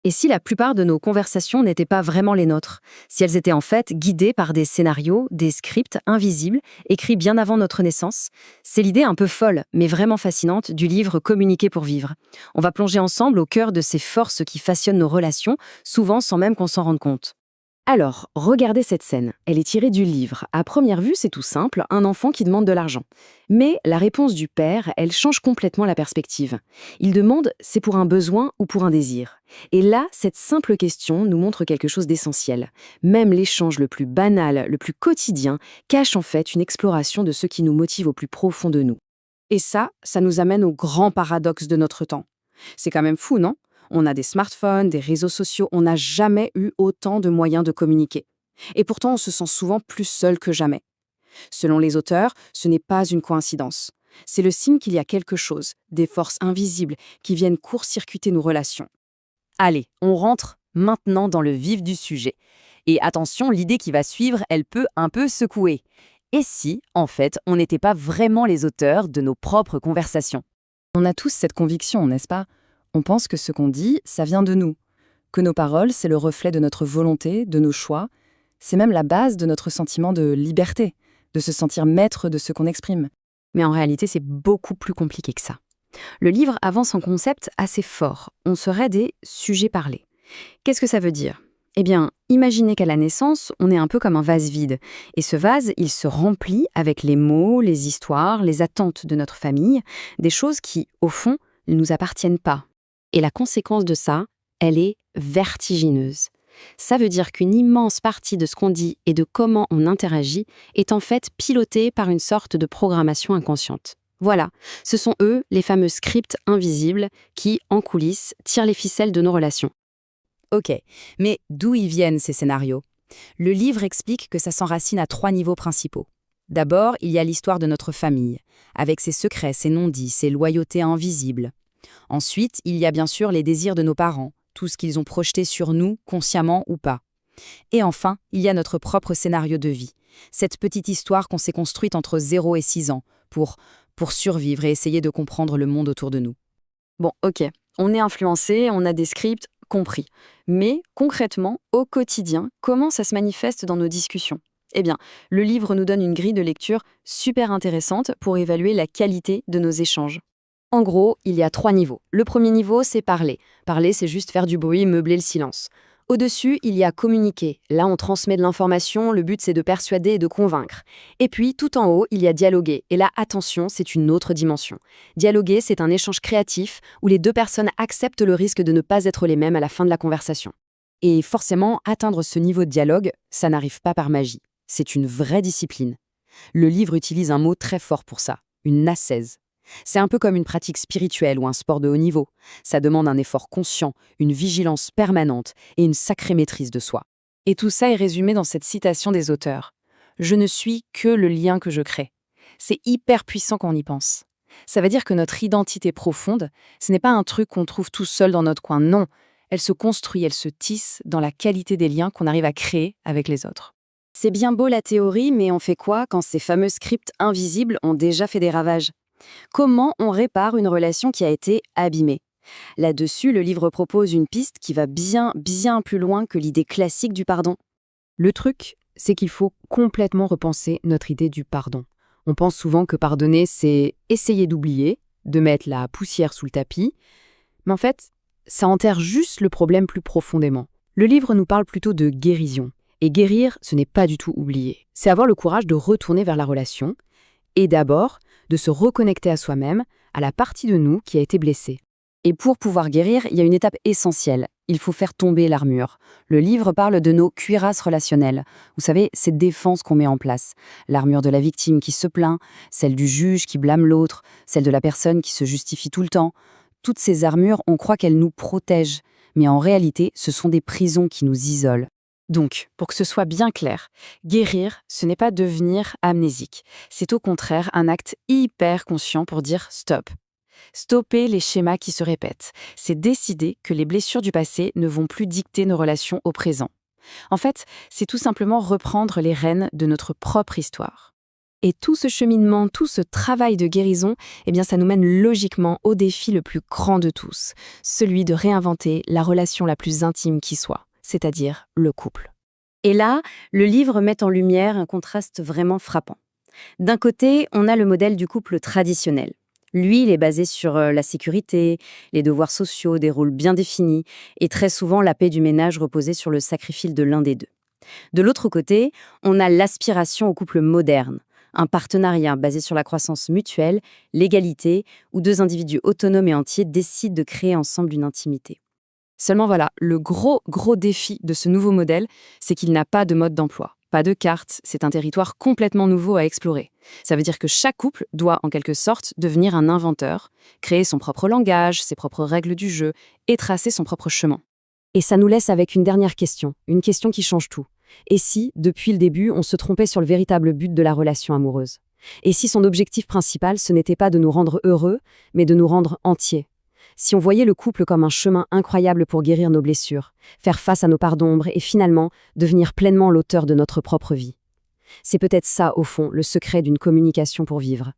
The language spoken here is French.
Et si la plupart de nos conversations n'étaient pas vraiment les nôtres? Si elles étaient en fait guidées par des scénarios, des scripts invisibles, écrits bien avant notre naissance? C'est l'idée un peu folle, mais vraiment fascinante, du livre Communiquer pour vivre. On va plonger ensemble au cœur de ces forces qui façonnent nos relations, souvent sans même qu'on s'en rende compte. Alors, regardez cette scène. Elle est tirée du livre. À première vue, c'est tout simple, un enfant qui demande de l'argent. Mais la réponse du père, elle change complètement la perspective. Il demande, c'est pour un besoin ou pour un désir? Et là, cette simple question nous montre quelque chose d'essentiel. Même l'échange le plus banal, le plus quotidien, cache en fait une exploration de ce qui nous motive au plus profond de nous. Et ça nous amène au grand paradoxe de notre temps. C'est quand même fou, non? On a des smartphones, des réseaux sociaux, on n'a jamais eu autant de moyens de communiquer. Et pourtant, on se sent souvent plus seul que jamais. Selon les auteurs, ce n'est pas une coïncidence. C'est le signe qu'il y a quelque chose, des forces invisibles qui viennent court-circuiter nos relations. Allez, on rentre maintenant dans le vif du sujet. Et attention, l'idée qui va suivre, elle peut un peu secouer. Et si, en fait, on n'était pas vraiment les auteurs de nos propres conversations? On a tous cette conviction, n'est-ce pas? On pense que ce qu'on dit, ça vient de nous. Que nos paroles, c'est le reflet de notre volonté, de nos choix. C'est même la base de notre sentiment de liberté, de se sentir maître de ce qu'on exprime. Mais en réalité, c'est beaucoup plus compliqué que ça. Le livre avance un concept assez fort. On serait des sujets parlés. Qu'est-ce que ça veut dire? Eh bien, imaginez qu'à la naissance, on est un peu comme un vase vide. Et ce vase, il se remplit avec les mots, les histoires, les attentes de notre famille, des choses qui, au fond, ne nous appartiennent pas. Et la conséquence de ça, elle est vertigineuse. Ça veut dire qu'une immense partie de ce qu'on dit et de comment on interagit est en fait pilotée par une sorte de programmation inconsciente. Voilà, ce sont eux, les fameux scripts invisibles, qui, en coulisses, tirent les ficelles de nos relations. Ok, mais d'où y viennent ces scénarios? Le livre explique que ça s'enracine à 3 niveaux principaux. D'abord, il y a l'histoire de notre famille, avec ses secrets, ses non-dits, ses loyautés invisibles. Ensuite, il y a bien sûr les désirs de nos parents, tout ce qu'ils ont projeté sur nous, consciemment ou pas. Et enfin, il y a notre propre scénario de vie, cette petite histoire qu'on s'est construite entre 0 et 6 ans, pour survivre et essayer de comprendre le monde autour de nous. Bon, ok, on est influencé, on a des scripts, compris. Mais concrètement, au quotidien, comment ça se manifeste dans nos discussions? Eh bien, le livre nous donne une grille de lecture super intéressante pour évaluer la qualité de nos échanges. En gros, il y a 3 niveaux. Le premier niveau, c'est parler. Parler, c'est juste faire du bruit, meubler le silence. Au-dessus, il y a communiquer. Là, on transmet de l'information, le but c'est de persuader et de convaincre. Et puis, tout en haut, il y a dialoguer. Et là, attention, c'est une autre dimension. Dialoguer, c'est un échange créatif où les deux personnes acceptent le risque de ne pas être les mêmes à la fin de la conversation. Et forcément, atteindre ce niveau de dialogue, ça n'arrive pas par magie. C'est une vraie discipline. Le livre utilise un mot très fort pour ça, une ascèse. C'est un peu comme une pratique spirituelle ou un sport de haut niveau. Ça demande un effort conscient, une vigilance permanente et une sacrée maîtrise de soi. Et tout ça est résumé dans cette citation des auteurs. Je ne suis que le lien que je crée. C'est hyper puissant quand on y pense. Ça veut dire que notre identité profonde, ce n'est pas un truc qu'on trouve tout seul dans notre coin, non. Elle se construit, elle se tisse dans la qualité des liens qu'on arrive à créer avec les autres. C'est bien beau la théorie, mais on fait quoi quand ces fameux scripts invisibles ont déjà fait des ravages? Comment on répare une relation qui a été abîmée? Là-dessus, le livre propose une piste qui va bien plus loin que l'idée classique du pardon. Le truc, c'est qu'il faut complètement repenser notre idée du pardon. On pense souvent que pardonner, c'est essayer d'oublier, de mettre la poussière sous le tapis, mais en fait, ça enterre juste le problème plus profondément. Le livre nous parle plutôt de guérison. Et guérir, ce n'est pas du tout oublier. C'est avoir le courage de retourner vers la relation, et d'abord, de se reconnecter à soi-même, à la partie de nous qui a été blessée. Et pour pouvoir guérir, il y a une étape essentielle. Il faut faire tomber l'armure. Le livre parle de nos cuirasses relationnelles. Vous savez, ces défenses qu'on met en place. L'armure de la victime qui se plaint, celle du juge qui blâme l'autre, celle de la personne qui se justifie tout le temps. Toutes ces armures, on croit qu'elles nous protègent. Mais en réalité, ce sont des prisons qui nous isolent. Donc, pour que ce soit bien clair, guérir, ce n'est pas devenir amnésique. C'est au contraire un acte hyper conscient pour dire stop. Stopper les schémas qui se répètent. C'est décider que les blessures du passé ne vont plus dicter nos relations au présent. En fait, c'est tout simplement reprendre les rênes de notre propre histoire. Et tout ce cheminement, tout ce travail de guérison, eh bien ça nous mène logiquement au défi le plus grand de tous, celui de réinventer la relation la plus intime qui soit, c'est-à-dire le couple. Et là, le livre met en lumière un contraste vraiment frappant. D'un côté, on a le modèle du couple traditionnel. Lui, il est basé sur la sécurité, les devoirs sociaux, des rôles bien définis, et très souvent la paix du ménage reposait sur le sacrifice de l'un des deux. De l'autre côté, on a l'aspiration au couple moderne, un partenariat basé sur la croissance mutuelle, l'égalité, où deux individus autonomes et entiers décident de créer ensemble une intimité. Seulement voilà, le gros défi de ce nouveau modèle, c'est qu'il n'a pas de mode d'emploi, pas de carte, c'est un territoire complètement nouveau à explorer. Ça veut dire que chaque couple doit en quelque sorte devenir un inventeur, créer son propre langage, ses propres règles du jeu et tracer son propre chemin. Et ça nous laisse avec une dernière question, une question qui change tout. Et si, depuis le début, on se trompait sur le véritable but de la relation amoureuse? Et si son objectif principal, ce n'était pas de nous rendre heureux, mais de nous rendre entiers? Si on voyait le couple comme un chemin incroyable pour guérir nos blessures, faire face à nos parts d'ombre et finalement devenir pleinement l'auteur de notre propre vie. C'est peut-être ça, au fond, le secret d'une communication pour vivre.